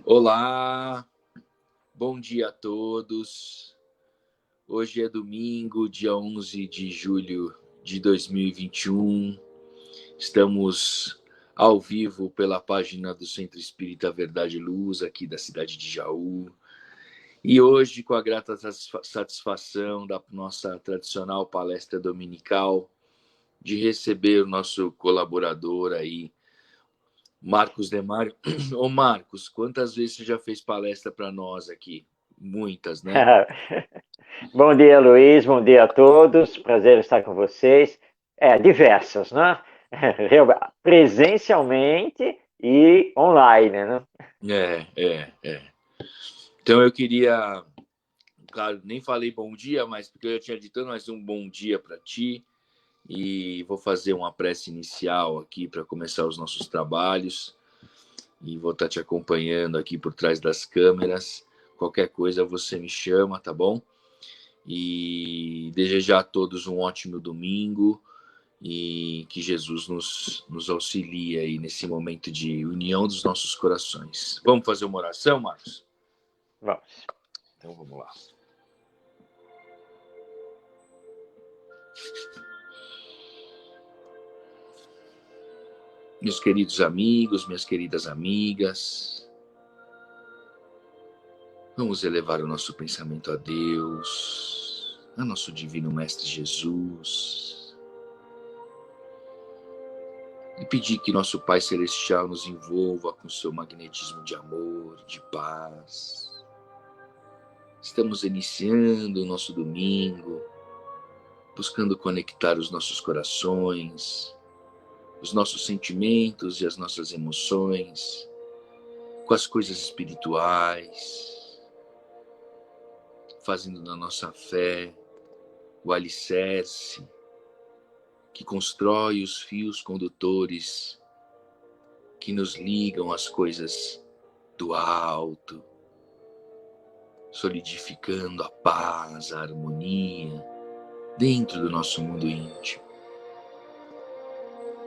Olá, bom dia a todos. Hoje é domingo, dia 11 de julho de 2021. Estamos ao vivo pela página do Centro Espírita Verdade e Luz, aqui da cidade de Jaú. E hoje, com a grata satisfação da nossa tradicional palestra dominical, de receber o nosso colaborador aí, Marcos Demário. Ô Marcos, quantas vezes você já fez palestra para nós aqui? Muitas, né? Bom dia, Luiz. Bom dia a todos. Prazer estar com vocês. Diversas, né? Presencialmente e online, né? Então eu queria, claro, nem falei bom dia, mas porque eu já tinha dito, mais um bom dia para ti. E vou fazer uma prece inicial aqui para começar os nossos trabalhos. E vou estar te acompanhando aqui por trás das câmeras. Qualquer coisa você me chama, tá bom? E desejar a todos um ótimo domingo e que Jesus nos auxilie aí nesse momento de união dos nossos corações. Vamos fazer uma oração, Marcos? Vamos. Então vamos lá. Meus queridos amigos, minhas queridas amigas, vamos elevar o nosso pensamento a Deus, a nosso Divino Mestre Jesus, e pedir que nosso Pai Celestial nos envolva com seu magnetismo de amor, de paz. Estamos iniciando o nosso domingo, buscando conectar os nossos corações, os nossos sentimentos e as nossas emoções com as coisas espirituais, fazendo da nossa fé o alicerce que constrói os fios condutores que nos ligam às coisas do alto, solidificando a paz, a harmonia dentro do nosso mundo íntimo.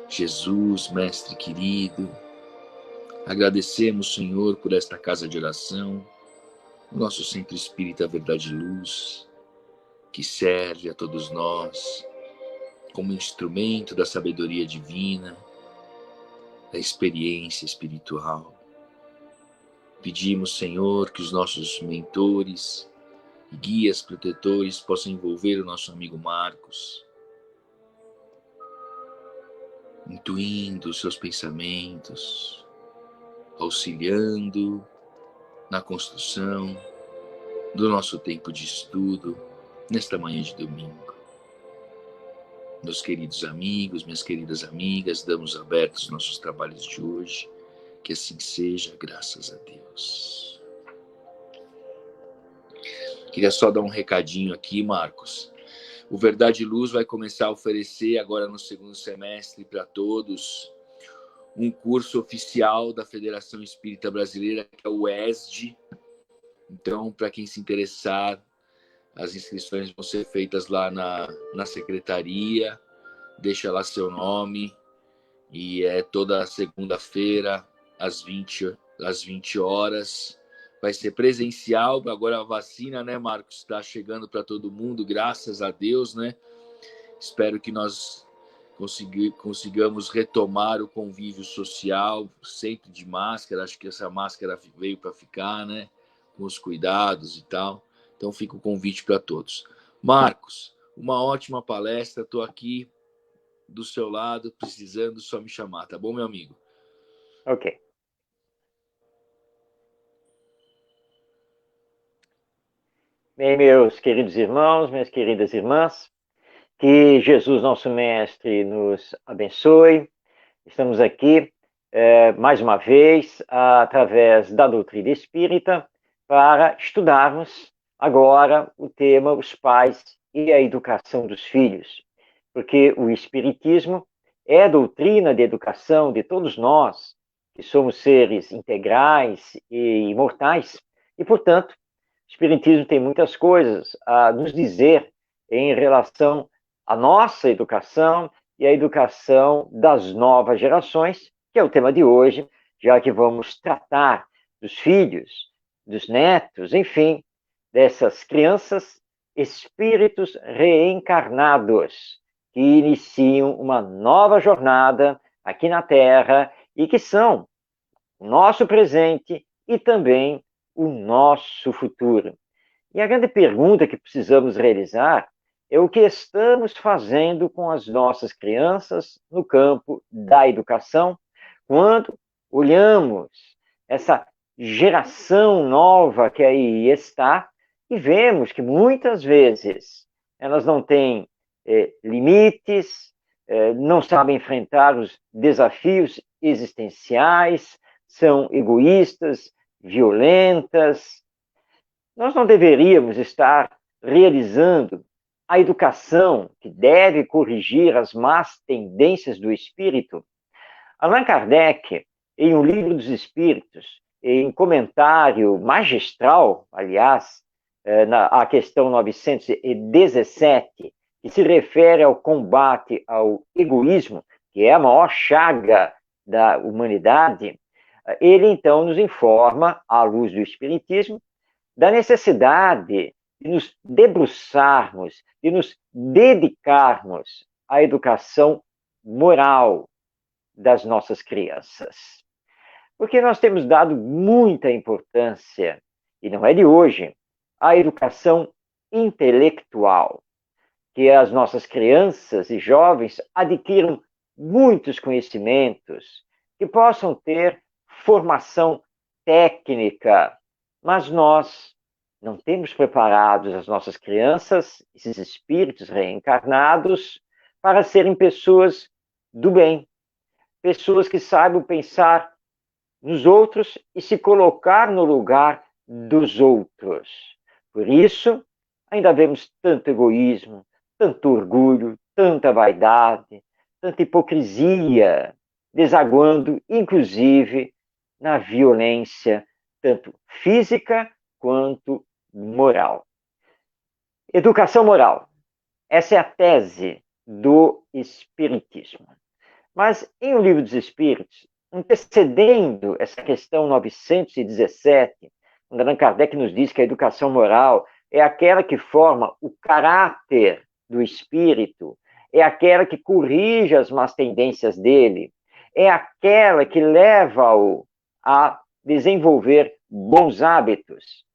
Jesus, Mestre querido, agradecemos, Senhor, por esta casa de oração, o nosso Centro Espírita Verdade e Luz, que serve a todos nós como instrumento da sabedoria divina, da experiência espiritual. Pedimos, Senhor, que os nossos mentores e guias protetores possam envolver o nosso amigo Marcos, intuindo os seus pensamentos, auxiliando na construção do nosso tempo de estudo nesta manhã de domingo. Meus queridos amigos, minhas queridas amigas, damos abertos nossos trabalhos de hoje. Que assim seja, graças a Deus. Queria só dar um recadinho aqui, Marcos. O Verdade e Luz vai começar a oferecer agora no segundo semestre para todos um curso oficial da Federação Espírita Brasileira, que é o ESD. Então, para quem se interessar, as inscrições vão ser feitas lá na secretaria, deixa lá seu nome, e é toda segunda-feira, às 20 horas. Vai ser presencial, agora a vacina, né, Marcos, está chegando para todo mundo, graças a Deus, né? Espero que nós consigamos retomar o convívio social, sempre de máscara. Acho que essa máscara veio para ficar, né? Com os cuidados e tal. Então fica o convite para todos. Marcos, uma ótima palestra, estou aqui do seu lado, precisando, só me chamar, tá bom, meu amigo? Ok. Bem, meus queridos irmãos, minhas queridas irmãs, que Jesus, nosso Mestre, nos abençoe. Estamos aqui, mais uma vez, através da doutrina espírita, para estudarmos agora o tema os pais e a educação dos filhos. Porque o Espiritismo é a doutrina de educação de todos nós, que somos seres integrais e imortais, e, portanto, o Espiritismo tem muitas coisas a nos dizer em relação à nossa educação e à educação das novas gerações, que é o tema de hoje, já que vamos tratar dos filhos, dos netos, enfim, dessas crianças, espíritos reencarnados que iniciam uma nova jornada aqui na Terra e que são o nosso presente e também o nosso futuro. E a grande pergunta que precisamos realizar é o que estamos fazendo com as nossas crianças no campo da educação, quando olhamos essa geração nova que aí está e vemos que muitas vezes elas não têm limites, não sabem enfrentar os desafios existenciais, são egoístas, violentas. Nós não deveríamos estar realizando a educação que deve corrigir as más tendências do espírito? Allan Kardec, em O Livro dos Espíritos, em comentário magistral, aliás, à questão 917, que se refere ao combate ao egoísmo, que é a maior chaga da humanidade, ele então nos informa, à luz do Espiritismo, da necessidade de nos debruçarmos, de nos dedicarmos à educação moral das nossas crianças. Porque nós temos dado muita importância, e não é de hoje, à educação intelectual, que as nossas crianças e jovens adquiram muitos conhecimentos, que possam ter formação técnica, mas nós não temos preparados as nossas crianças, esses espíritos reencarnados, para serem pessoas do bem, pessoas que saibam pensar nos outros e se colocar no lugar dos outros. Por isso, ainda vemos tanto egoísmo, tanto orgulho, tanta vaidade, tanta hipocrisia, desaguando, inclusive, na violência, tanto física quanto moral. Educação moral. Essa é a tese do Espiritismo. Mas, em O Livro dos Espíritos, antecedendo essa questão 917, quando Allan Kardec nos diz que a educação moral é aquela que forma o caráter do espírito, é aquela que corrige as más tendências dele, é aquela que leva-o a desenvolver bons hábitos.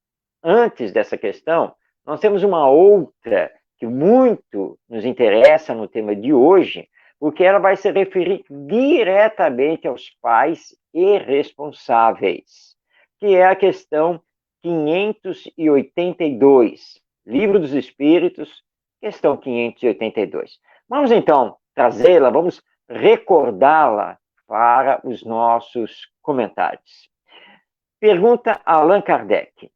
Antes dessa questão, nós temos uma outra que muito nos interessa no tema de hoje, porque ela vai se referir diretamente aos pais irresponsáveis, que é a questão 582, Livro dos Espíritos, questão 582. Vamos então trazê-la, vamos recordá-la para os nossos comentários. Pergunta Allan Kardec: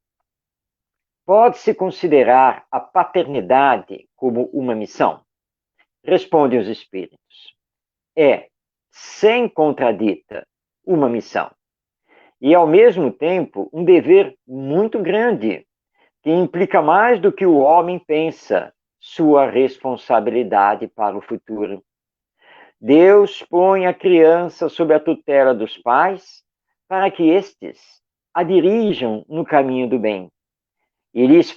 pode-se considerar a paternidade como uma missão? Respondem os espíritos: é, sem contradita, uma missão. E, ao mesmo tempo, um dever muito grande, que implica mais do que o homem pensa, sua responsabilidade para o futuro. Deus põe a criança sob a tutela dos pais para que estes a dirijam no caminho do bem. E lhes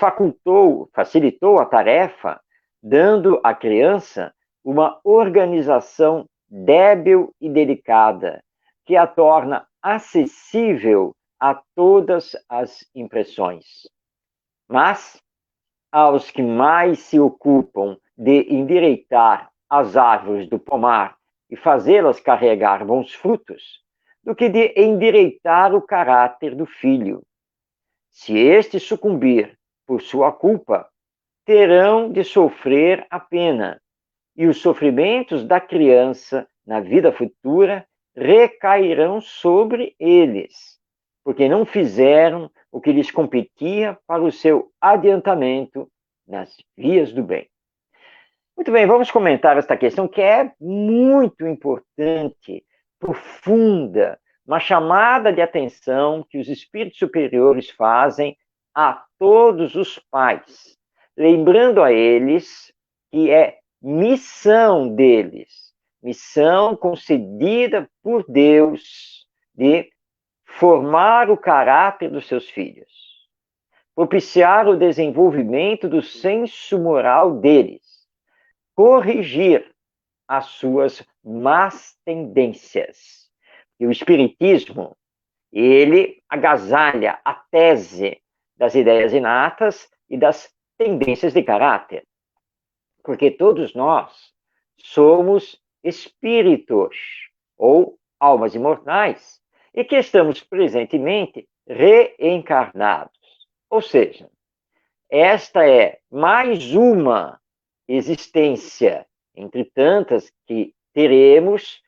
facilitou a tarefa, dando à criança uma organização débil e delicada, que a torna acessível a todas as impressões. Mas, aos que mais se ocupam de endireitar as árvores do pomar e fazê-las carregar bons frutos, do que de endireitar o caráter do filho. Se este sucumbir por sua culpa, terão de sofrer a pena, e os sofrimentos da criança na vida futura recairão sobre eles, porque não fizeram o que lhes competia para o seu adiantamento nas vias do bem. Muito bem, vamos comentar esta questão que é muito importante, profunda, uma chamada de atenção que os espíritos superiores fazem a todos os pais, lembrando a eles que é missão deles, missão concedida por Deus de formar o caráter dos seus filhos, propiciar o desenvolvimento do senso moral deles, corrigir as suas más tendências. E o Espiritismo, ele agasalha a tese das ideias inatas e das tendências de caráter. Porque todos nós somos espíritos ou almas imortais e que estamos presentemente reencarnados. Ou seja, esta é mais uma existência entre tantas que teremos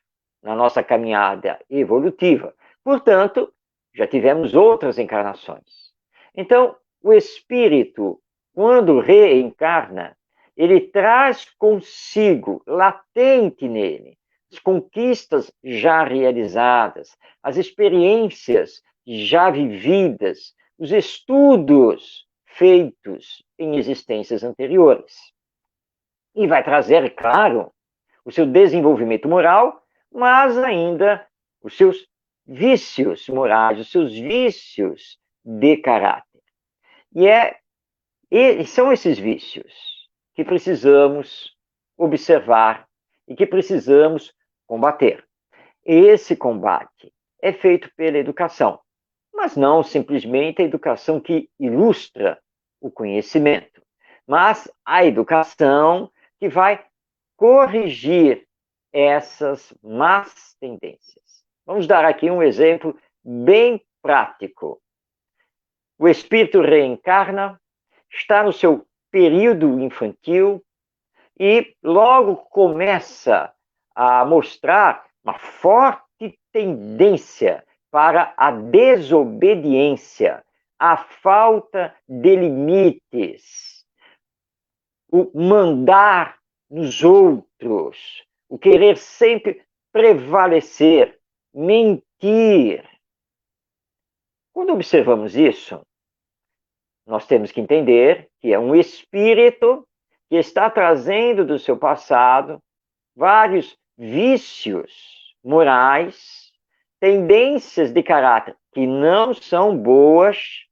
na nossa caminhada evolutiva. Portanto, já tivemos outras encarnações. Então, o espírito, quando reencarna, ele traz consigo, latente nele, as conquistas já realizadas, as experiências já vividas, os estudos feitos em existências anteriores. E vai trazer, claro, o seu desenvolvimento moral, mas ainda os seus vícios morais, os seus vícios de caráter. E são esses vícios que precisamos observar e que precisamos combater. Esse combate é feito pela educação, mas não simplesmente a educação que ilustra o conhecimento, mas a educação que vai corrigir essas más tendências. Vamos dar aqui um exemplo bem prático. O espírito reencarna, está no seu período infantil e logo começa a mostrar uma forte tendência para a desobediência, a falta de limites, o mandar nos outros, o querer sempre prevalecer, mentir. Quando observamos isso, nós temos que entender que é um espírito que está trazendo do seu passado vários vícios morais, tendências de caráter que não são boas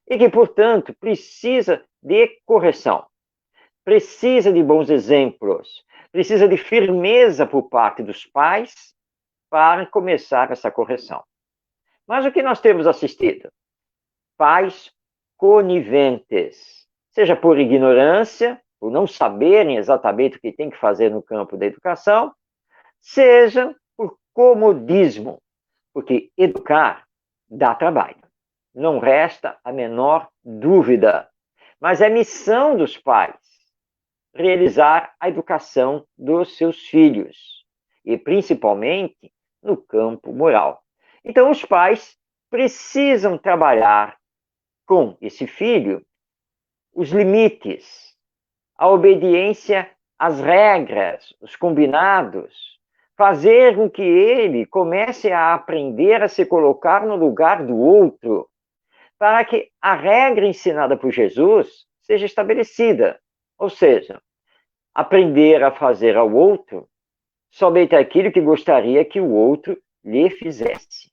e que, portanto, precisa de correção. Precisa de bons exemplos, precisa de firmeza por parte dos pais para começar essa correção. Mas o que nós temos assistido? Pais coniventes, seja por ignorância, por não saberem exatamente o que tem que fazer no campo da educação, seja por comodismo, porque educar dá trabalho. Não resta a menor dúvida. Mas é missão dos pais realizar a educação dos seus filhos, e principalmente no campo moral. Então, os pais precisam trabalhar com esse filho os limites, a obediência às regras, os combinados, fazer com que ele comece a aprender a se colocar no lugar do outro, para que a regra ensinada por Jesus seja estabelecida. Ou seja, aprender a fazer ao outro somente aquilo que gostaria que o outro lhe fizesse.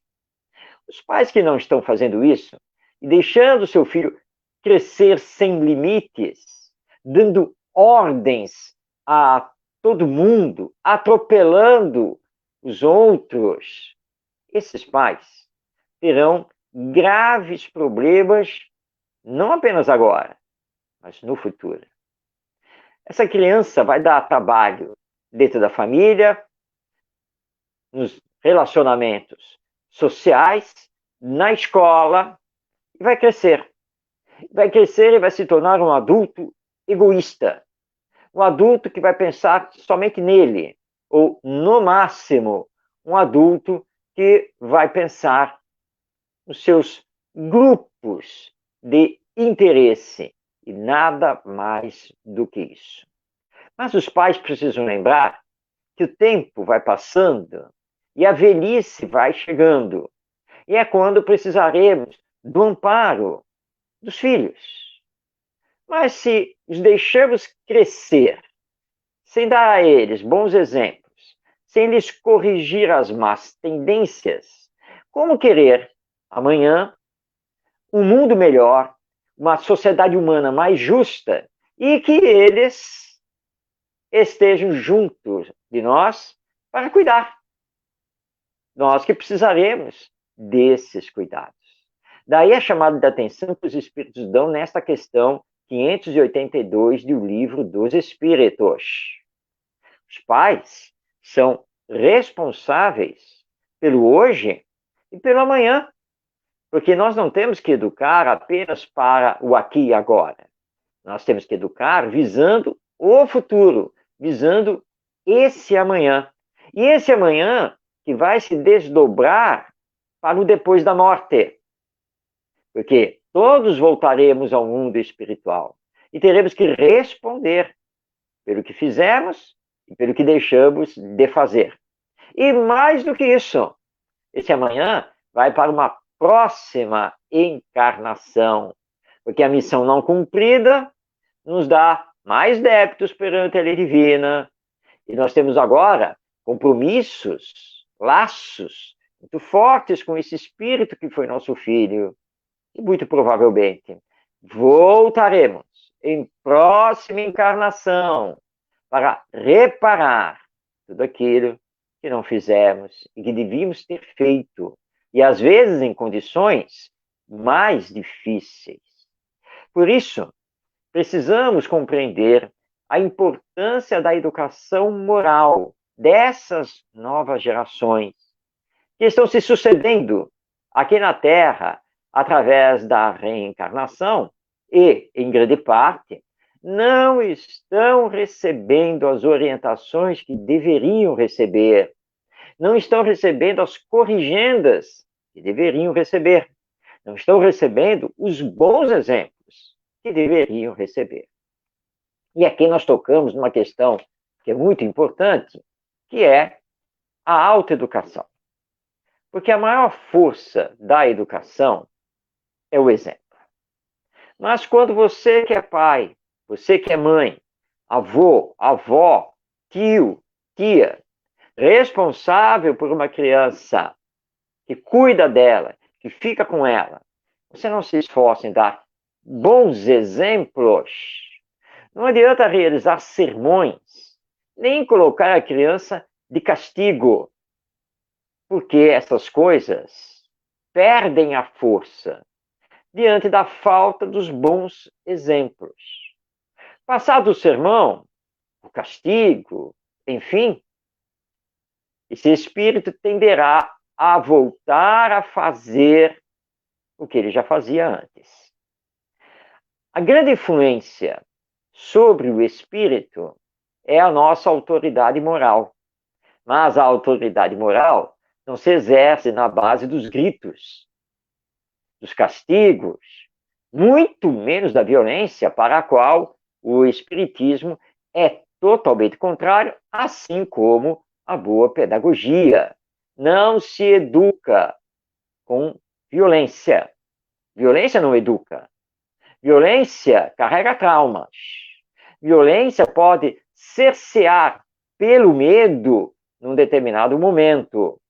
Os pais que não estão fazendo isso e deixando seu filho crescer sem limites, dando ordens a todo mundo, atropelando os outros, esses pais terão graves problemas, não apenas agora, mas no futuro. Essa criança vai dar trabalho dentro da família, nos relacionamentos sociais, na escola, e vai crescer. Vai crescer e vai se tornar um adulto egoísta. Um adulto que vai pensar somente nele. Ou, no máximo, um adulto que vai pensar nos seus grupos de interesse. E nada mais do que isso. Mas os pais precisam lembrar que o tempo vai passando e a velhice vai chegando. E é quando precisaremos do amparo dos filhos. Mas se os deixamos crescer, sem dar a eles bons exemplos, sem lhes corrigir as más tendências, como querer amanhã um mundo melhor, uma sociedade humana mais justa e que eles estejam juntos de nós para cuidar. Nós que precisaremos desses cuidados. Daí a chamada de atenção que os Espíritos dão nesta questão 582 do Livro dos Espíritos. Os pais são responsáveis pelo hoje e pelo amanhã, porque nós não temos que educar apenas para o aqui e agora. Nós temos que educar visando o futuro, visando esse amanhã. E esse amanhã que vai se desdobrar para o depois da morte. Porque todos voltaremos ao mundo espiritual e teremos que responder pelo que fizemos e pelo que deixamos de fazer. E mais do que isso, esse amanhã vai para uma próxima encarnação, porque a missão não cumprida nos dá mais débitos perante a lei divina, e nós temos agora compromissos, laços muito fortes com esse espírito que foi nosso filho, e muito provavelmente voltaremos em próxima encarnação para reparar tudo aquilo que não fizemos e que devíamos ter feito, e às vezes em condições mais difíceis. Por isso, precisamos compreender a importância da educação moral dessas novas gerações que estão se sucedendo aqui na Terra através da reencarnação e, em grande parte, não estão recebendo as orientações que deveriam receber, não estão recebendo as corrigendas que deveriam receber, não estão recebendo os bons exemplos que deveriam receber. E aqui nós tocamos numa questão que é muito importante, que é a autoeducação. Porque a maior força da educação é o exemplo. Mas quando você que é pai, você que é mãe, avô, avó, tio, tia, responsável por uma criança, que cuida dela, que fica com ela, você não se esforça em dar bons exemplos. Não adianta realizar sermões, nem colocar a criança de castigo, porque essas coisas perdem a força diante da falta dos bons exemplos. Passado o sermão, o castigo, enfim, esse espírito tenderá a voltar a fazer o que ele já fazia antes. A grande influência sobre o espírito é a nossa autoridade moral. Mas a autoridade moral não se exerce na base dos gritos, dos castigos, muito menos da violência, para a qual o espiritismo é totalmente contrário, assim como a boa pedagogia. Não se educa com violência. Violência não educa. Violência carrega traumas. Violência pode cercear pelo medo num determinado momento,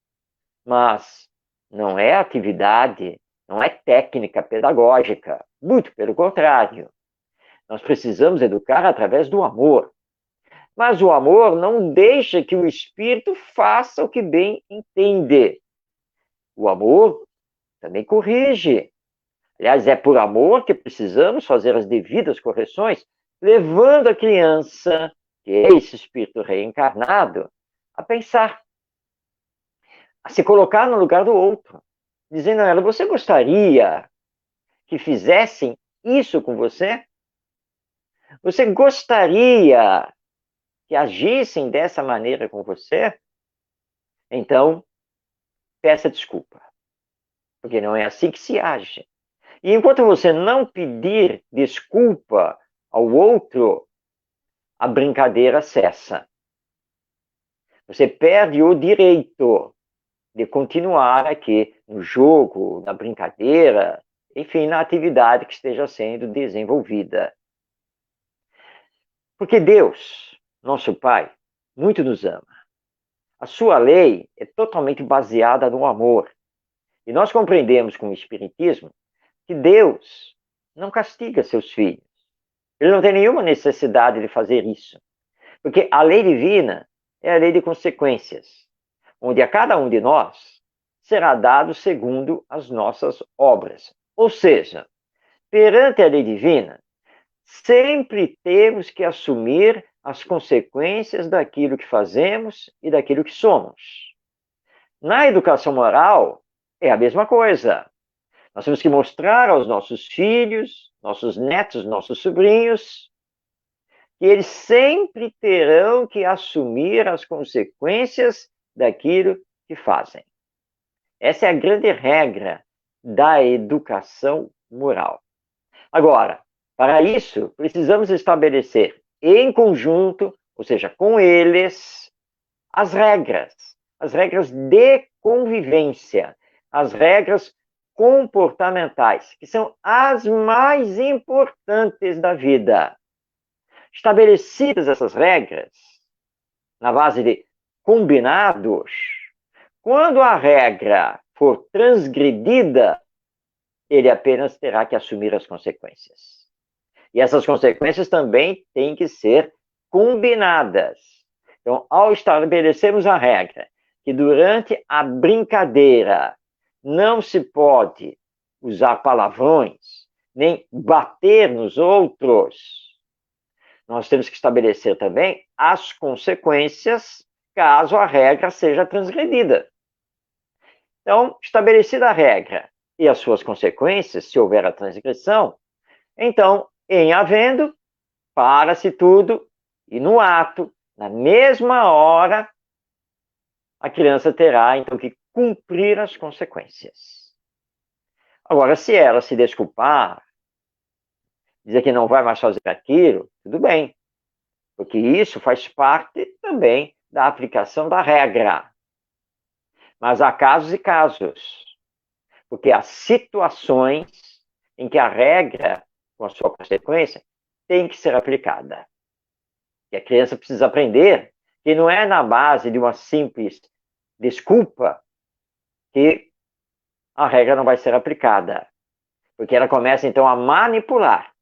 mas não é atividade, não é técnica pedagógica, muito pelo contrário. Nós precisamos educar através do amor, mas o amor não deixa que o espírito faça o que bem entende. O amor também corrige. Aliás, é por amor que precisamos fazer as devidas correções, levando a criança, que é esse espírito reencarnado, a pensar, a se colocar no lugar do outro, dizendo a ela: você gostaria que fizessem isso com você? Você gostaria que agissem dessa maneira com você? Então, peça desculpa, porque não é assim que se age. E enquanto você não pedir desculpa ao outro, a brincadeira cessa. Você perde o direito de continuar aqui no jogo, na brincadeira, enfim, na atividade que esteja sendo desenvolvida. Porque Deus, nosso Pai, muito nos ama. A sua lei é totalmente baseada no amor. E nós compreendemos com o Espiritismo que Deus não castiga seus filhos. Ele não tem nenhuma necessidade de fazer isso. Porque a lei divina é a lei de consequências, onde a cada um de nós será dado segundo as nossas obras. Ou seja, perante a lei divina, sempre temos que assumir as consequências daquilo que fazemos e daquilo que somos. Na educação moral, é a mesma coisa. Nós temos que mostrar aos nossos filhos, nossos netos, nossos sobrinhos, que eles sempre terão que assumir as consequências daquilo que fazem. Essa é a grande regra da educação moral. Agora, para isso, precisamos estabelecer em conjunto, ou seja, com eles, as regras de convivência, as regras comportamentais, que são as mais importantes da vida. Estabelecidas essas regras, na base de combinados, quando a regra for transgredida, ele apenas terá que assumir as consequências. E essas consequências também têm que ser combinadas. Então, ao estabelecermos a regra que durante a brincadeira não se pode usar palavrões, nem bater nos outros, nós temos que estabelecer também as consequências caso a regra seja transgredida. Então, estabelecida a regra e as suas consequências, se houver a transgressão, então, em havendo, para-se tudo e no ato, na mesma hora, a criança terá, então, que cumprir as consequências. Agora, se ela se desculpar, dizer que não vai mais fazer aquilo, tudo bem, porque isso faz parte também da aplicação da regra. Mas há casos e casos, porque há situações em que a regra, com a sua consequência, tem que ser aplicada. E a criança precisa aprender que não é na base de uma simples desculpa que a regra não vai ser aplicada, porque ela começa então a manipular.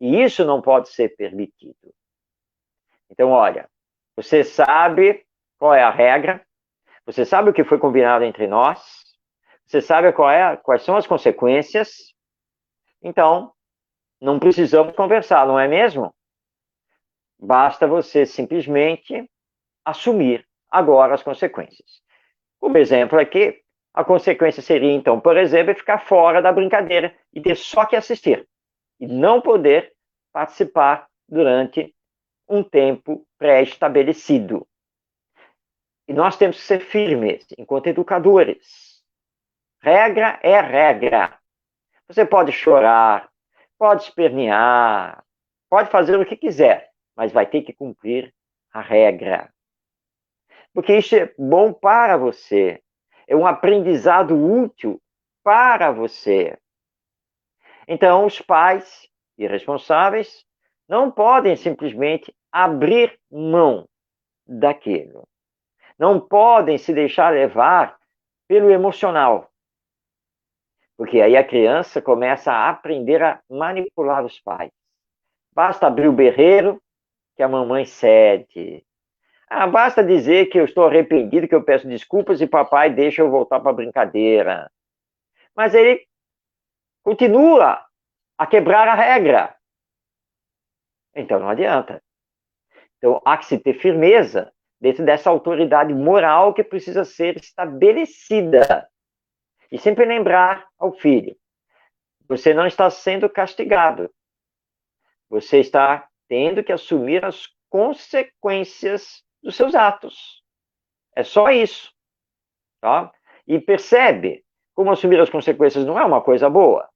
E isso não pode ser permitido. Então, olha, você sabe qual é a regra, você sabe o que foi combinado entre nós, você sabe quais são as consequências, então, não precisamos conversar, não é mesmo? Basta você simplesmente assumir agora as consequências. Como exemplo aqui, a consequência seria, então, por exemplo, ficar fora da brincadeira e ter só que assistir, e não poder participar durante um tempo pré-estabelecido. E nós temos que ser firmes, enquanto educadores. Regra é regra. Você pode chorar, pode espernear, pode fazer o que quiser, mas vai ter que cumprir a regra. Porque isso é bom para você. É um aprendizado útil para você. Então, os pais irresponsáveis não podem simplesmente abrir mão daquilo. Não podem se deixar levar pelo emocional. Porque aí a criança começa a aprender a manipular os pais. Basta abrir o berreiro que a mamãe cede. Basta dizer que eu estou arrependido, que eu peço desculpas e papai deixa eu voltar para a brincadeira. Mas ele continua a quebrar a regra. Então não adianta. Então há que se ter firmeza dentro dessa autoridade moral que precisa ser estabelecida. E sempre lembrar ao filho, você não está sendo castigado. Você está tendo que assumir as consequências dos seus atos. É só isso. Tá? E percebe como assumir as consequências não é uma coisa boa?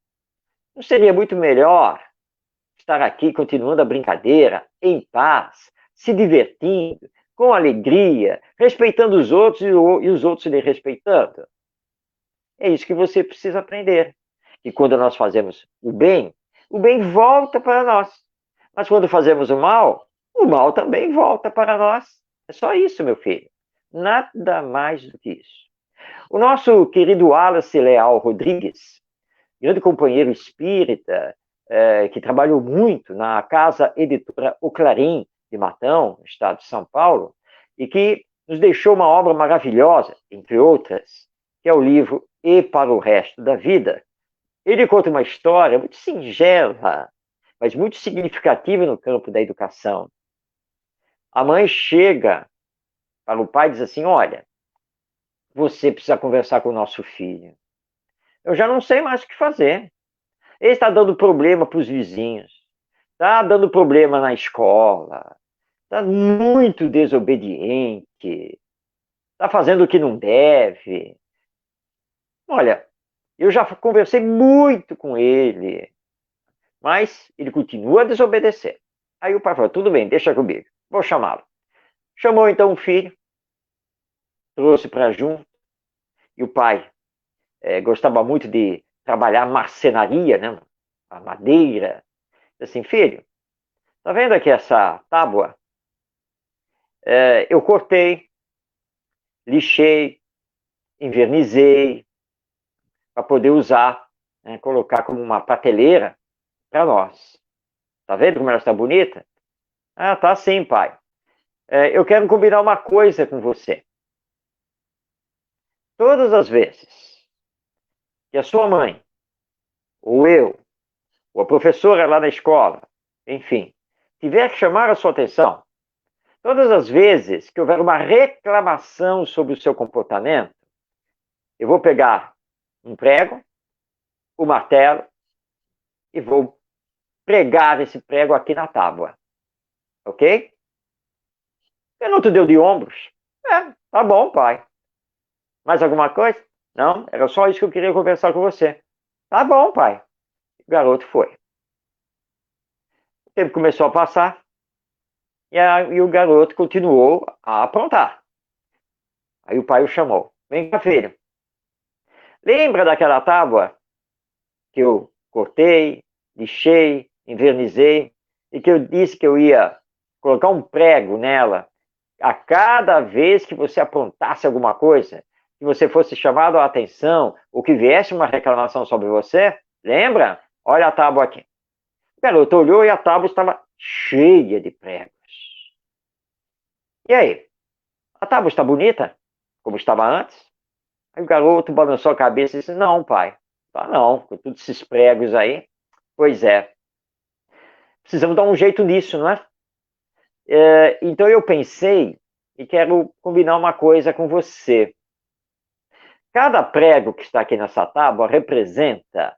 Não seria muito melhor estar aqui continuando a brincadeira, em paz, se divertindo, com alegria, respeitando os outros e os outros lhe respeitando? É isso que você precisa aprender. E quando nós fazemos o bem volta para nós. Mas quando fazemos o mal também volta para nós. É só isso, meu filho. Nada mais do que isso. O nosso querido Wallace Leal Rodrigues, grande companheiro espírita, que trabalhou muito na casa editora O Clarim, de Matão, no estado de São Paulo, e que nos deixou uma obra maravilhosa, entre outras, que é o livro E para o Resto da Vida. Ele conta uma história muito singela, mas muito significativa no campo da educação. A mãe chega para o pai e diz assim: olha, você precisa conversar com o nosso filho. Eu já não sei mais o que fazer. Ele está dando problema para os vizinhos, está dando problema na escola, está muito desobediente, está fazendo o que não deve. Olha, eu já conversei muito com ele, mas ele continua a desobedecer. Aí o pai falou: tudo bem, deixa comigo, vou chamá-lo. Chamou então o filho, trouxe para junto, e o pai gostava muito de trabalhar marcenaria, né? A madeira. Disse assim: filho, tá vendo aqui essa tábua? Eu cortei, lixei, envernizei, para poder usar, né? Colocar como uma prateleira para nós. Tá vendo como ela está bonita? Ah, tá sim, pai. Eu quero combinar uma coisa com você. Todas as vezes que a sua mãe, ou eu, ou a professora lá na escola, enfim, tiver que chamar a sua atenção, todas as vezes que houver uma reclamação sobre o seu comportamento, eu vou pegar um prego, o martelo, e vou pregar esse prego aqui na tábua. Ok? Eu não te deu de ombros. Tá bom, pai. Mais alguma coisa? Não, era só isso que eu queria conversar com você. Tá bom, pai. O garoto foi. O tempo começou a passar e o garoto continuou a aprontar. Aí o pai o chamou. Vem cá, filho. Lembra daquela tábua que eu cortei, lixei, envernizei e que eu disse que eu ia colocar um prego nela a cada vez que você aprontasse alguma coisa, que você fosse chamado a atenção ou que viesse uma reclamação sobre você? Lembra? Olha a tábua aqui. O garoto olhou e a tábua estava cheia de pregos. E aí? A tábua está bonita? Como estava antes? Aí o garoto balançou a cabeça e disse: não, pai. Tá não, com todos esses pregos aí. Pois é. Precisamos dar um jeito nisso, não é? Então eu pensei e quero combinar uma coisa com você. Cada prego que está aqui nessa tábua representa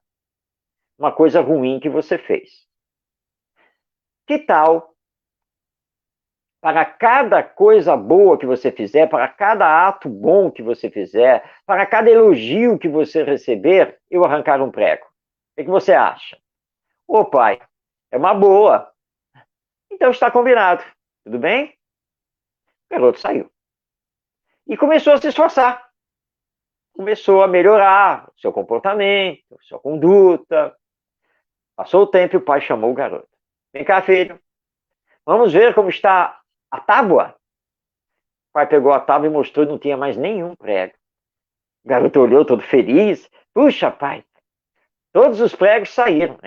uma coisa ruim que você fez. Que tal, para cada coisa boa que você fizer, para cada ato bom que você fizer, para cada elogio que você receber, eu arrancar um prego? O que você acha? Ô pai, é uma boa. Então está combinado. Tudo bem? O garoto saiu. E começou a se esforçar. Começou a melhorar o seu comportamento, a sua conduta. Passou o tempo e o pai chamou o garoto. Vem cá, filho. Vamos ver como está a tábua. O pai pegou a tábua e mostrou que não tinha mais nenhum prego. O garoto olhou todo feliz. Puxa, pai, todos os pregos saíram.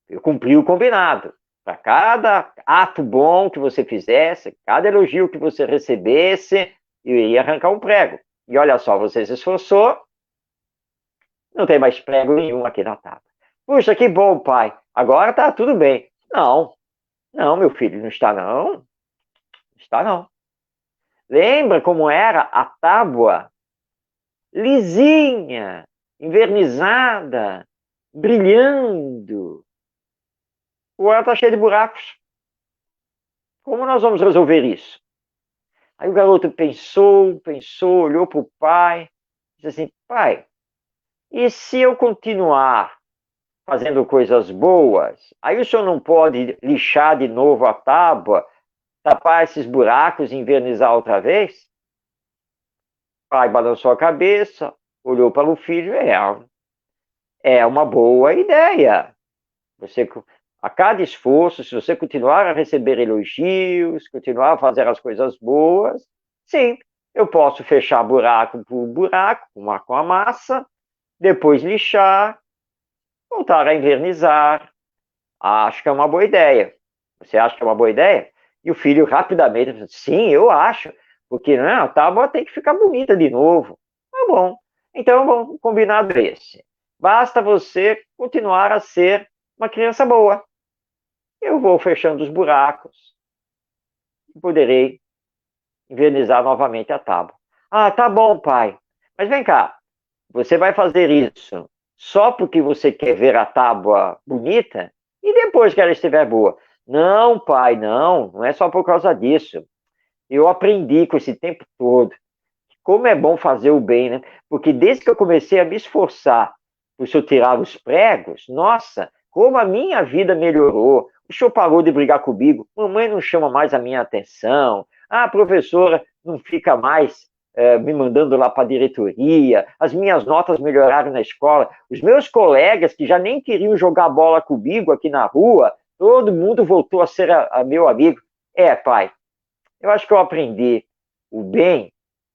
Eu cumpri o combinado. Para cada ato bom que você fizesse, cada elogio que você recebesse, eu ia arrancar um prego. E olha só, você se esforçou, não tem mais prego nenhum aqui na tábua. Puxa, que bom, pai. Agora tá tudo bem. Não, meu filho, não está não. Não está não. Lembra como era a tábua? Lisinha, envernizada, brilhando. Agora está cheia de buracos. Como nós vamos resolver isso? Aí o garoto pensou, olhou para o pai, disse assim: pai, e se eu continuar fazendo coisas boas, aí o senhor não pode lixar de novo a tábua, tapar esses buracos e invernizar outra vez? O pai balançou a cabeça, olhou para o filho: é uma boa ideia. Você, a cada esforço, se você continuar a receber elogios, continuar a fazer as coisas boas, sim, Eu posso fechar buraco por buraco, com a massa, depois lixar, voltar a invernizar. Acho que é uma boa ideia. Você acha que é uma boa ideia? E o filho rapidamente diz, sim, eu acho, porque né, a tábua tem que ficar bonita de novo. Tá bom. Então, bom, combinado esse. Basta você continuar a ser uma criança boa. Eu vou fechando os buracos e poderei invernizar novamente a tábua. Ah, tá bom, pai. Mas vem cá, você vai fazer isso só porque você quer ver a tábua bonita e depois que ela estiver boa. Não, pai, não é só por causa disso. Eu aprendi com esse tempo todo como é bom fazer o bem, né? Porque desde que eu comecei a me esforçar por eu tirar os pregos, nossa, como a minha vida melhorou. O senhor parou de brigar comigo, mamãe não chama mais a minha atenção, a professora não fica mais me mandando lá para a diretoria, as minhas notas melhoraram na escola, os meus colegas que já nem queriam jogar bola comigo aqui na rua, todo mundo voltou a ser meu amigo. É, pai, eu acho que eu aprendi o bem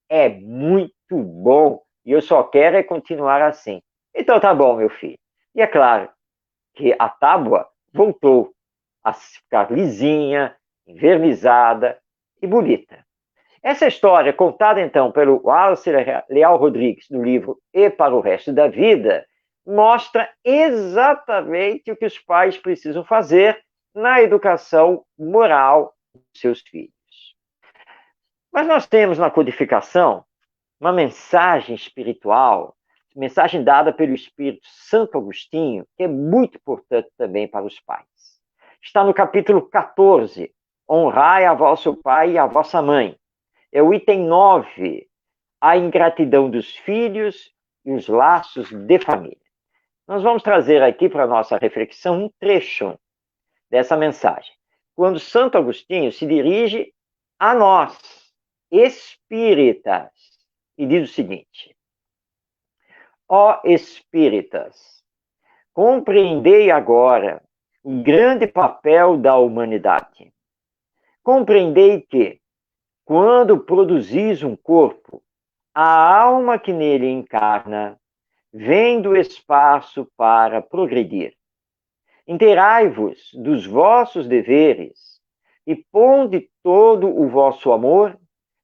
é muito bom e eu só quero é continuar assim. Então tá bom, meu filho. E é claro que a tábua voltou a ficar lisinha, envernizada e bonita. Essa história, contada então pelo Wallace Leal Rodrigues no livro E para o Resto da Vida, mostra exatamente o que os pais precisam fazer na educação moral dos seus filhos. Mas nós temos na codificação uma mensagem espiritual, mensagem dada pelo Espírito Santo Agostinho, que é muito importante também para os pais. Está no capítulo 14, honrai a vosso pai e a vossa mãe. É o item 9, a ingratidão dos filhos e os laços de família. Nós vamos trazer aqui para a nossa reflexão um trecho dessa mensagem, quando Santo Agostinho se dirige a nós, espíritas, e diz o seguinte: ó espíritas, compreendei agora o grande papel da humanidade. Compreendei que, quando produzis um corpo, a alma que nele encarna vem do espaço para progredir. Inteirai-vos dos vossos deveres e ponde todo o vosso amor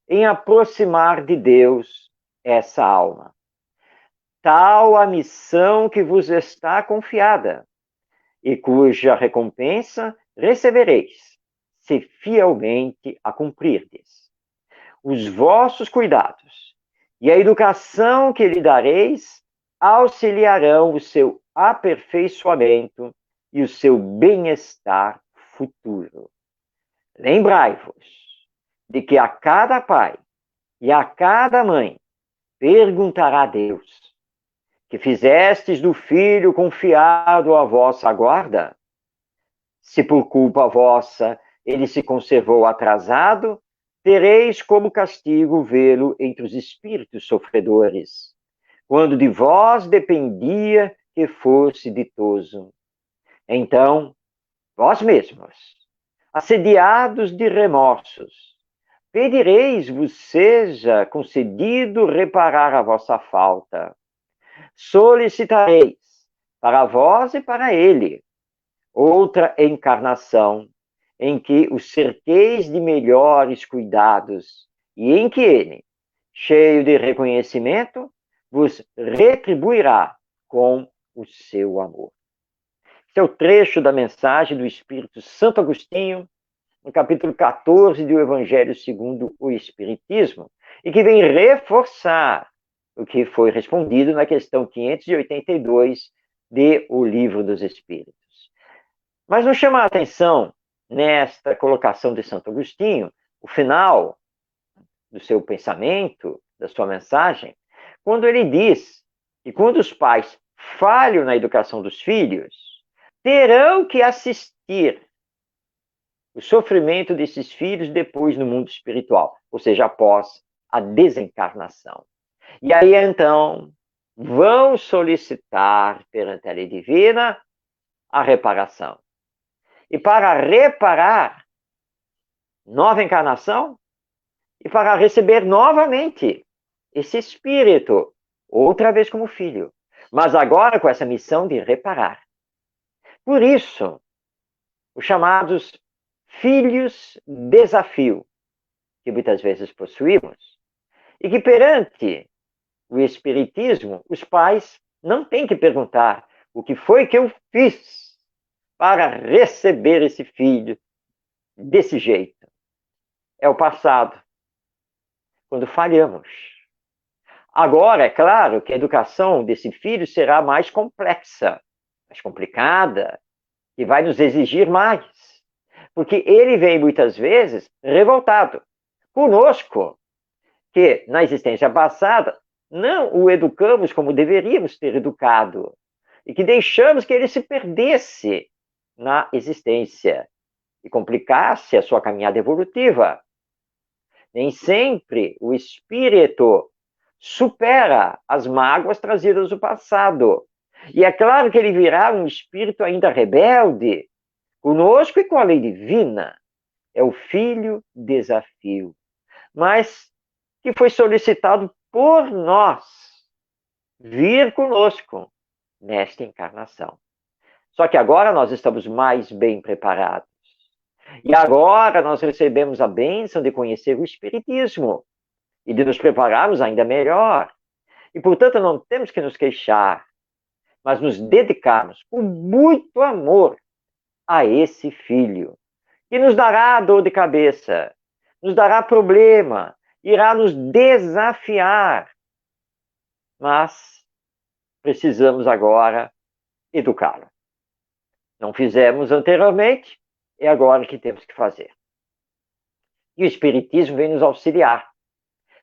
em aproximar de Deus essa alma. Tal a missão que vos está confiada, e cuja recompensa recebereis, se fielmente a cumprirdes. Os vossos cuidados e a educação que lhe dareis auxiliarão o seu aperfeiçoamento e o seu bem-estar futuro. Lembrai-vos de que a cada pai e a cada mãe perguntará a Deus: que fizestes do filho confiado à vossa guarda? Se por culpa vossa ele se conservou atrasado, tereis como castigo vê-lo entre os espíritos sofredores, quando de vós dependia que fosse ditoso. Então, vós mesmos, assediados de remorsos, pedireis vos seja concedido reparar a vossa falta. Solicitareis, para vós e para ele, outra encarnação, em que os cerqueis de melhores cuidados e em que ele, cheio de reconhecimento, vos retribuirá com o seu amor. Esse é o trecho da mensagem do Espírito Santo Agostinho, no capítulo 14 do Evangelho segundo o Espiritismo, e que vem reforçar o que foi respondido na questão 582 de O Livro dos Espíritos. Mas nos chama a atenção, nesta colocação de Santo Agostinho, o final do seu pensamento, da sua mensagem, quando ele diz que quando os pais falham na educação dos filhos, terão que assistir o sofrimento desses filhos depois no mundo espiritual, ou seja, após a desencarnação. E aí, então, vão solicitar perante a lei divina a reparação. E para reparar, nova encarnação, e para receber novamente esse espírito, outra vez como filho, mas agora com essa missão de reparar. Por isso, os chamados filhos desafio, que muitas vezes possuímos, e que perante o Espiritismo, os pais não têm que perguntar o que foi que eu fiz para receber esse filho desse jeito. É o passado, quando falhamos. Agora, é claro que a educação desse filho será mais complexa, mais complicada, e vai nos exigir mais. Porque ele vem muitas vezes revoltado conosco, que na existência passada não o educamos como deveríamos ter educado, e que deixamos que ele se perdesse na existência e complicasse a sua caminhada evolutiva. Nem sempre o espírito supera as mágoas trazidas do passado. E é claro que ele virá um espírito ainda rebelde, conosco e com a lei divina. É o filho desafio, mas que foi solicitado por nós vir conosco nesta encarnação. Só que agora nós estamos mais bem preparados. E agora nós recebemos a bênção de conhecer o Espiritismo e de nos prepararmos ainda melhor. E, portanto, não temos que nos queixar, mas nos dedicarmos com muito amor a esse filho, que nos dará dor de cabeça, nos dará problema, irá nos desafiar. Mas precisamos agora educá-lo. Não fizemos anteriormente, é agora que temos que fazer. E o Espiritismo vem nos auxiliar,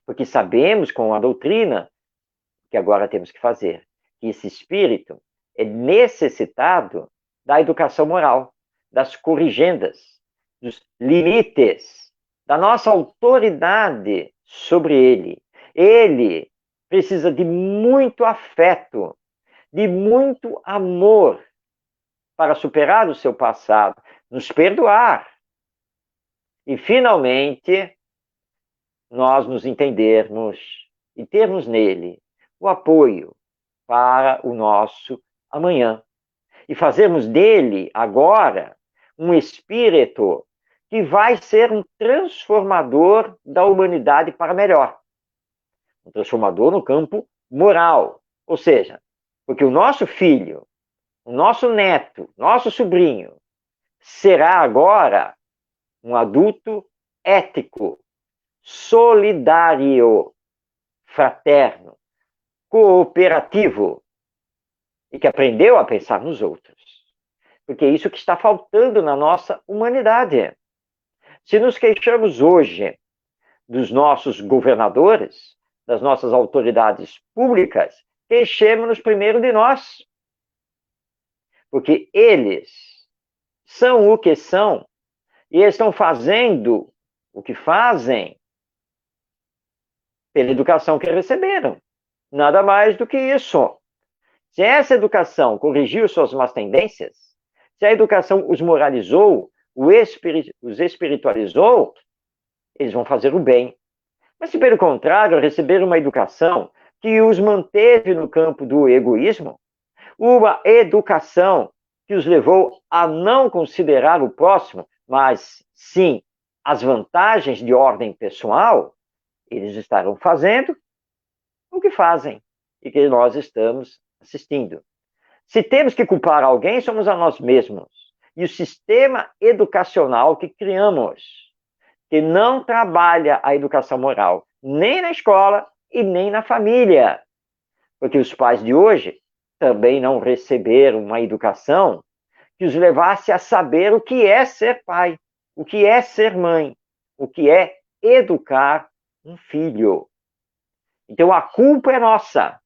porque sabemos com a doutrina que agora temos que fazer, que esse espírito é necessitado da educação moral, das corrigendas, dos limites, da nossa autoridade sobre ele. Ele precisa de muito afeto, de muito amor para superar o seu passado, nos perdoar e, finalmente, nós nos entendermos e termos nele o apoio para o nosso amanhã. E fazermos dele, agora, um espírito que vai ser um transformador da humanidade para melhor. Um transformador no campo moral. Ou seja, porque o nosso filho, o nosso neto, nosso sobrinho, será agora um adulto ético, solidário, fraterno, cooperativo e que aprendeu a pensar nos outros. Porque é isso que está faltando na nossa humanidade. Se nos queixamos hoje dos nossos governadores, das nossas autoridades públicas, queixemos-nos primeiro de nós. Porque eles são o que são e estão fazendo o que fazem pela educação que receberam. Nada mais do que isso. Se essa educação corrigiu suas más tendências, se a educação os moralizou, os espiritualizou, eles vão fazer o bem. Mas se, pelo contrário, receberam uma educação que os manteve no campo do egoísmo, uma educação que os levou a não considerar o próximo, mas sim as vantagens de ordem pessoal, eles estarão fazendo o que fazem e que nós estamos assistindo. Se temos que culpar alguém, somos a nós mesmos. E o sistema educacional que criamos, que não trabalha a educação moral, nem na escola e nem na família. Porque os pais de hoje também não receberam uma educação que os levasse a saber o que é ser pai, o que é ser mãe, o que é educar um filho. Então a culpa é nossa,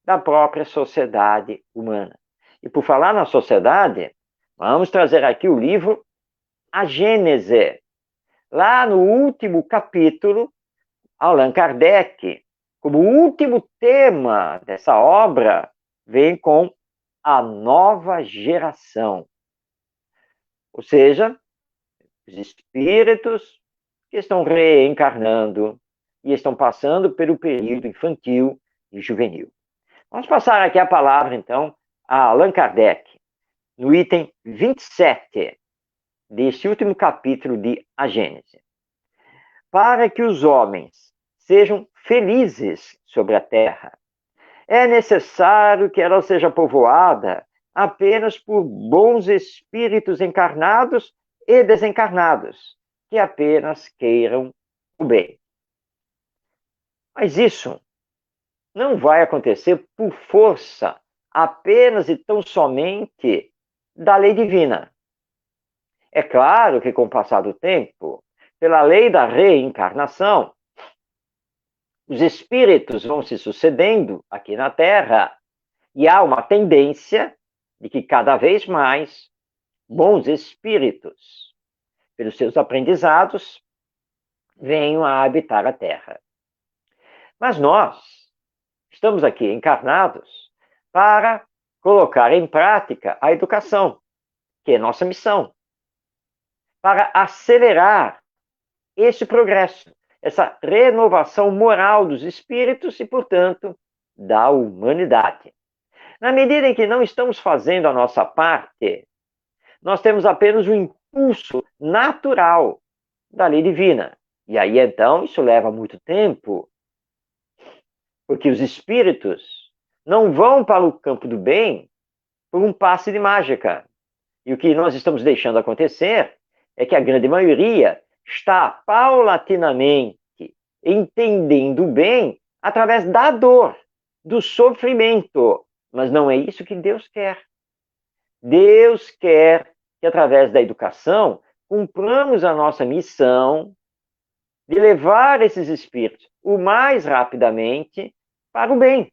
da própria sociedade humana. E por falar na sociedade, vamos trazer aqui o livro A Gênese. Lá no último capítulo, Allan Kardec, como último tema dessa obra, vem com a nova geração. Ou seja, os espíritos que estão reencarnando e estão passando pelo período infantil e juvenil. Vamos passar aqui a palavra, então, a Allan Kardec, no item 27 deste último capítulo de A Gênese. Para que os homens sejam felizes sobre a Terra, é necessário que ela seja povoada apenas por bons espíritos encarnados e desencarnados, que apenas queiram o bem. Mas isso não vai acontecer por força apenas e tão somente da lei divina. É claro que, com o passar do tempo, pela lei da reencarnação, os espíritos vão se sucedendo aqui na Terra e há uma tendência de que cada vez mais bons espíritos, pelos seus aprendizados, venham a habitar a Terra. Mas nós estamos aqui encarnados para colocar em prática a educação, que é nossa missão, para acelerar esse progresso, essa renovação moral dos espíritos e, portanto, da humanidade. Na medida em que não estamos fazendo a nossa parte, nós temos apenas um impulso natural da lei divina. E aí, então, isso leva muito tempo, porque os espíritos não vão para o campo do bem por um passe de mágica. E o que nós estamos deixando acontecer é que a grande maioria está paulatinamente entendendo bem através da dor, do sofrimento. Mas não é isso que Deus quer. Deus quer que, através da educação, cumpramos a nossa missão de levar esses espíritos o mais rapidamente para o bem.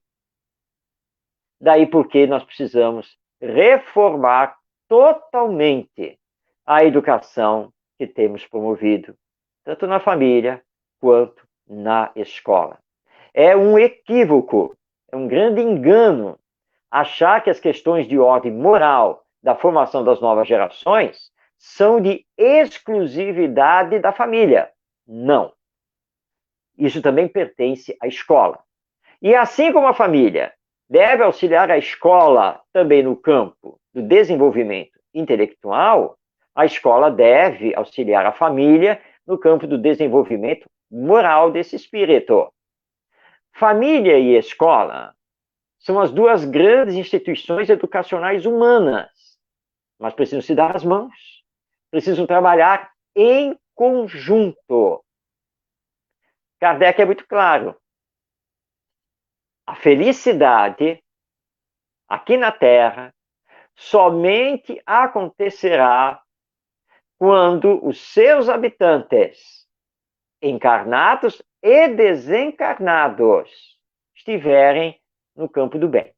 Daí porque nós precisamos reformar totalmente a educação que temos promovido, tanto na família quanto na escola. É um equívoco, é um grande engano achar que as questões de ordem moral da formação das novas gerações são de exclusividade da família. Não. Isso também pertence à escola. E assim como a família deve auxiliar a escola também no campo do desenvolvimento intelectual, a escola deve auxiliar a família no campo do desenvolvimento moral desse espírito. Família e escola são as duas grandes instituições educacionais humanas, mas precisam se dar as mãos, precisam trabalhar em conjunto. Kardec é muito claro. A felicidade aqui na Terra somente acontecerá quando os seus habitantes, encarnados e desencarnados, estiverem no campo do bem.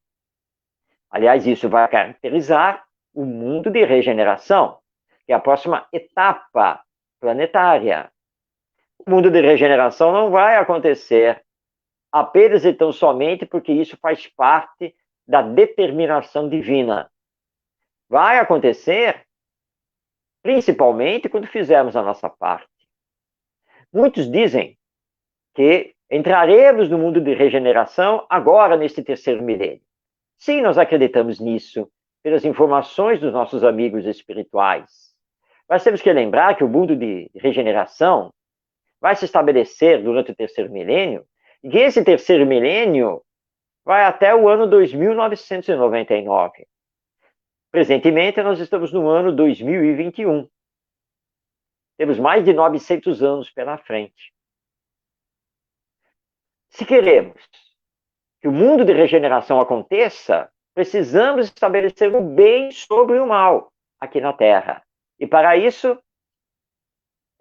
Aliás, isso vai caracterizar o mundo de regeneração, que é a próxima etapa planetária. O mundo de regeneração não vai acontecer apenas e tão somente porque isso faz parte da determinação divina. Vai acontecer principalmente quando fizermos a nossa parte. Muitos dizem que entraremos no mundo de regeneração agora, neste terceiro milênio. Sim, nós acreditamos nisso, pelas informações dos nossos amigos espirituais. Mas temos que lembrar que o mundo de regeneração vai se estabelecer durante o terceiro milênio, e que esse terceiro milênio vai até o ano 2999. Presentemente, nós estamos no ano 2021. Temos mais de 900 anos pela frente. Se queremos que o mundo de regeneração aconteça, precisamos estabelecer o bem sobre o mal aqui na Terra. E para isso,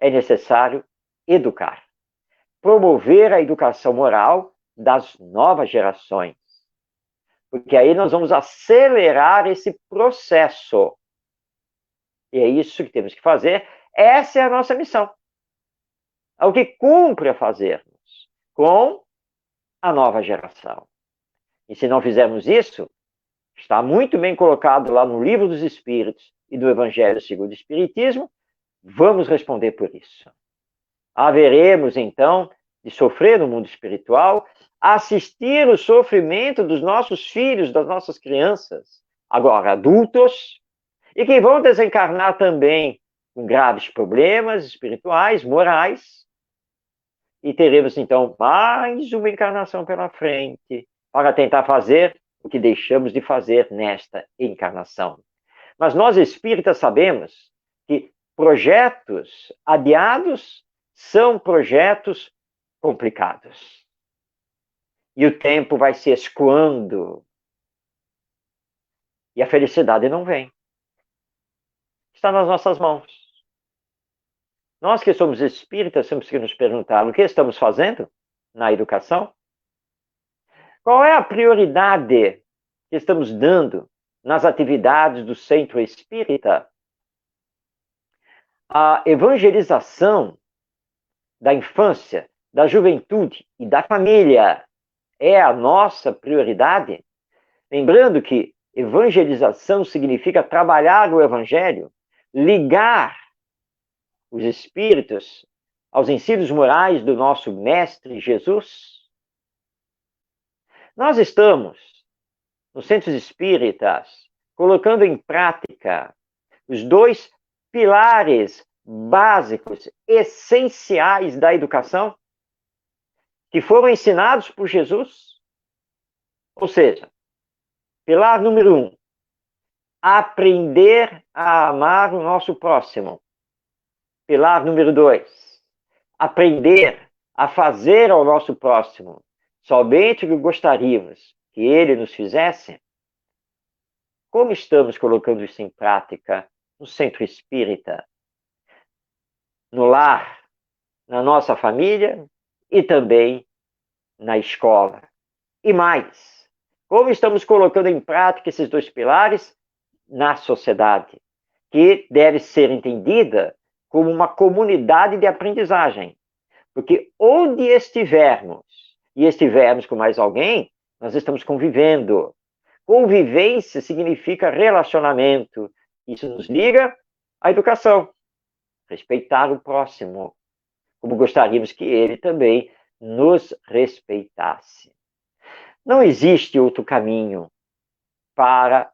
é necessário educar. Promover a educação moral das novas gerações. Porque aí nós vamos acelerar esse processo. E é isso que temos que fazer. Essa é a nossa missão. É o que cumpre a fazermos com a nova geração. E se não fizermos isso, está muito bem colocado lá no Livro dos Espíritos e do Evangelho segundo o Espiritismo, vamos responder por isso. Haveremos, então, de sofrer no mundo espiritual, assistir o sofrimento dos nossos filhos, das nossas crianças, agora adultos, e que vão desencarnar também com graves problemas espirituais, morais, e teremos, então, mais uma encarnação pela frente para tentar fazer o que deixamos de fazer nesta encarnação. Mas nós espíritas sabemos que projetos adiados são projetos complicados. E o tempo vai se escoando. E a felicidade não vem. Está nas nossas mãos. Nós que somos espíritas temos que nos perguntar o que estamos fazendo na educação? Qual é a prioridade que estamos dando nas atividades do centro espírita? A evangelização da infância, da juventude e da família é a nossa prioridade? Lembrando que evangelização significa trabalhar o evangelho, ligar os espíritos aos ensinos morais do nosso Mestre Jesus. Nós estamos, nos centros espíritas, colocando em prática os dois pilares básicos, essenciais da educação, que foram ensinados por Jesus. Ou seja, pilar número 1, aprender a amar o nosso próximo. Pilar número 2, aprender a fazer ao nosso próximo somente o que gostaríamos que ele nos fizesse. Como estamos colocando isso em prática no centro espírita, no lar, na nossa família e também na escola? E mais, como estamos colocando em prática esses dois pilares na sociedade, que deve ser entendida como uma comunidade de aprendizagem? Porque onde estivermos, e estivermos com mais alguém, nós estamos convivendo. Convivência significa relacionamento. Isso nos liga à educação. Respeitar o próximo, como gostaríamos que ele também nos respeitasse. Não existe outro caminho para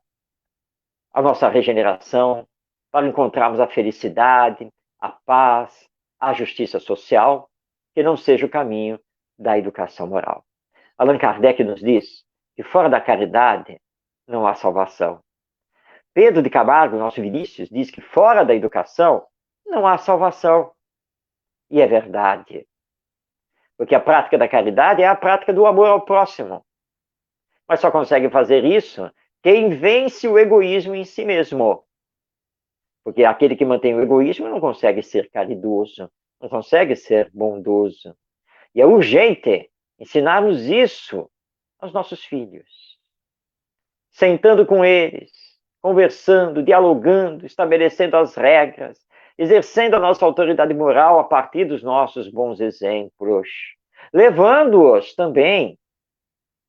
a nossa regeneração, para encontrarmos a felicidade, a paz, a justiça social, que não seja o caminho da educação moral. Allan Kardec nos diz que fora da caridade não há salvação. Pedro de Camargo, nosso Vinícius, diz que fora da educação não há salvação. E é verdade. Porque a prática da caridade é a prática do amor ao próximo. Mas só consegue fazer isso quem vence o egoísmo em si mesmo. Porque aquele que mantém o egoísmo não consegue ser caridoso, não consegue ser bondoso. E é urgente ensinarmos isso aos nossos filhos. Sentando com eles, conversando, dialogando, estabelecendo as regras, exercendo a nossa autoridade moral a partir dos nossos bons exemplos, levando-os também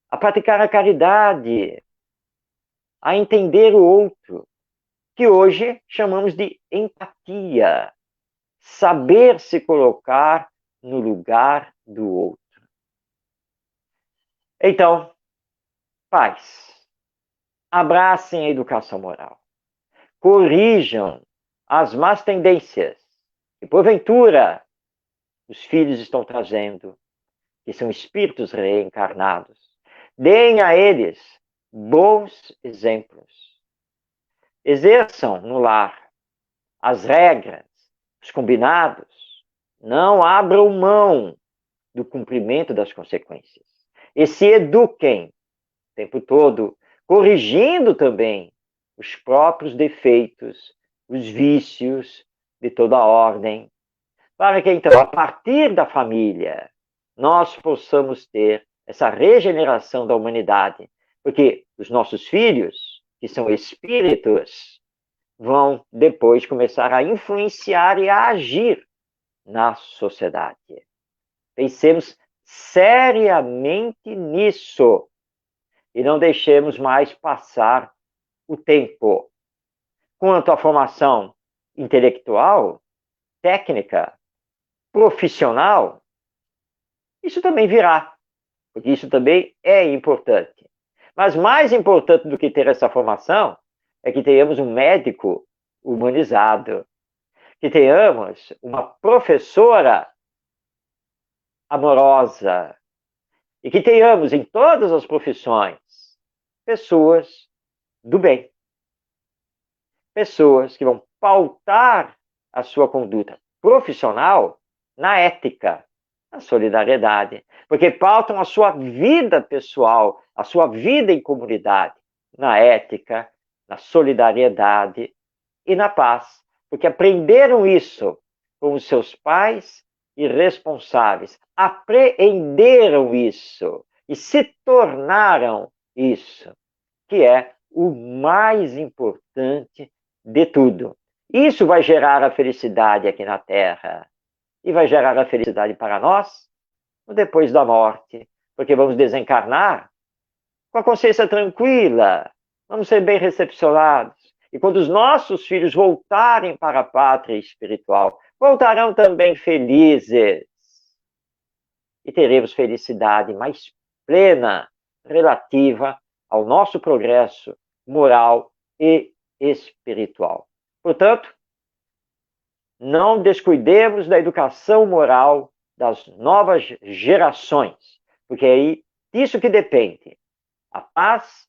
a praticar a caridade, a entender o outro, que hoje chamamos de empatia, saber se colocar no lugar do outro. Então, pais, abracem a educação moral, corrijam as más tendências que, porventura, os filhos estão trazendo, que são espíritos reencarnados. Deem a eles bons exemplos. Exerçam no lar as regras, os combinados. Não abram mão do cumprimento das consequências. E se eduquem o tempo todo, corrigindo também os próprios defeitos, os vícios de toda a ordem, para que então, a partir da família, nós possamos ter essa regeneração da humanidade, porque os nossos filhos, que são espíritos, vão depois começar a influenciar e a agir na sociedade. Pensemos seriamente nisso e não deixemos mais passar o tempo. Quanto à formação intelectual, técnica, profissional, isso também virá, porque isso também é importante. Mas mais importante do que ter essa formação é que tenhamos um médico humanizado, que tenhamos uma professora amorosa e que tenhamos em todas as profissões pessoas do bem, pessoas que vão pautar a sua conduta profissional na ética, na solidariedade, porque pautam a sua vida pessoal, a sua vida em comunidade, na ética, na solidariedade e na paz, porque aprenderam isso com os seus pais e responsáveis, apreenderam isso e se tornaram isso, que é o mais importante de tudo. Isso vai gerar a felicidade aqui na Terra e vai gerar a felicidade para nós depois da morte, porque vamos desencarnar com a consciência tranquila, vamos ser bem recepcionados. E quando os nossos filhos voltarem para a pátria espiritual, voltarão também felizes. E teremos felicidade mais plena relativa ao nosso progresso moral e espiritual. Portanto, não descuidemos da educação moral das novas gerações, porque é disso que depende a paz,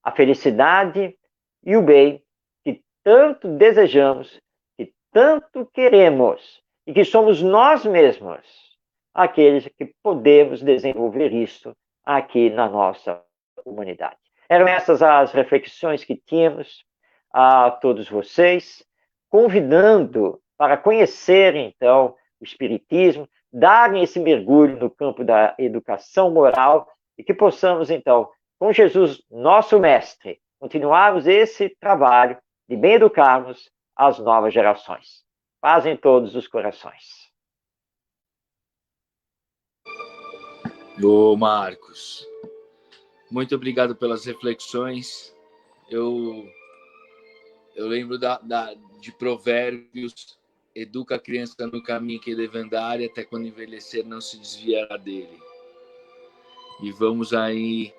a felicidade e o bem que tanto desejamos, que tanto queremos, e que somos nós mesmos aqueles que podemos desenvolver isso aqui na nossa humanidade. Eram essas as reflexões que tínhamos a todos vocês, convidando para conhecerem, então, o Espiritismo, darem esse mergulho no campo da educação moral e que possamos, então, com Jesus, nosso mestre, continuarmos esse trabalho de bem educarmos as novas gerações. Paz em todos os corações. Ô, Marcos, muito obrigado pelas reflexões. Eu lembro de Provérbios: educa a criança no caminho que deve andar e até quando envelhecer não se desviará dele. E vamos aí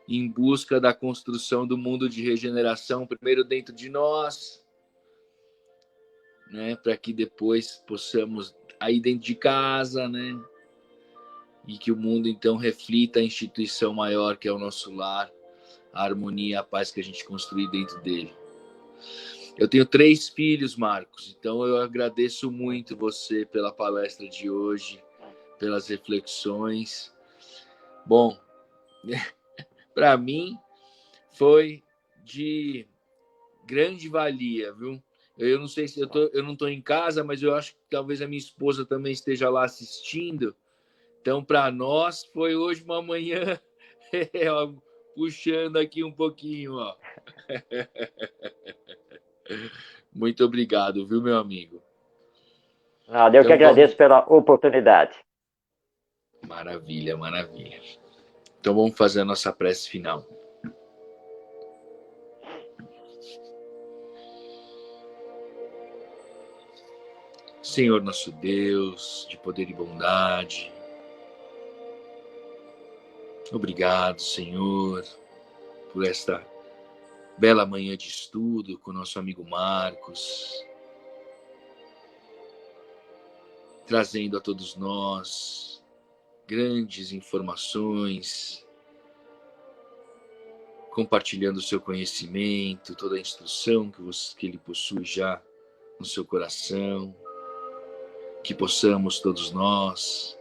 em busca da construção do mundo de regeneração, primeiro dentro de nós, né, para que depois possamos aí dentro de casa, né, e que o mundo então reflita a instituição maior que é o nosso lar, a harmonia, a paz que a gente construir dentro dele. Eu tenho 3 filhos, Marcos, então eu agradeço muito você pela palestra de hoje, pelas reflexões. Bom, para mim foi de grande valia, viu? Eu não sei se eu não estou em casa, mas eu acho que talvez a minha esposa também esteja lá assistindo. Então, para nós, foi hoje uma manhã puxando aqui um pouquinho, ó. Muito obrigado, viu, meu amigo? Nada, eu que agradeço pela oportunidade. Maravilha, maravilha. Então vamos fazer a nossa prece final. Senhor nosso Deus, de poder e bondade, obrigado, Senhor, por esta bela manhã de estudo com nosso amigo Marcos, trazendo a todos nós grandes informações, compartilhando o seu conhecimento, toda a instrução que ele possui já no seu coração, que possamos todos nós,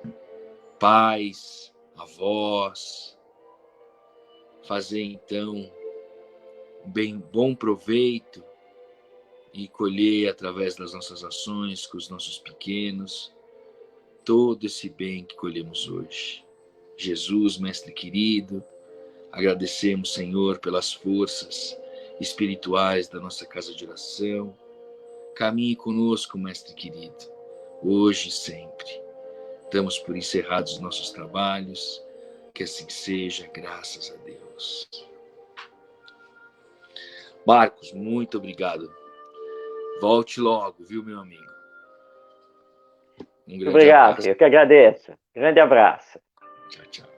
pais, avós, fazer então bom proveito e colher através das nossas ações com os nossos pequenos todo esse bem que colhemos hoje. Jesus, mestre querido, agradecemos, Senhor, pelas forças espirituais da nossa casa de oração. Caminhe conosco, mestre querido, hoje e sempre. Damos por encerrados os nossos trabalhos, que assim seja, graças a Deus. Marcos, muito obrigado. Volte logo, viu, meu amigo? Um grande Obrigado, abraço. eu que agradeço. Grande abraço. Tchau, tchau.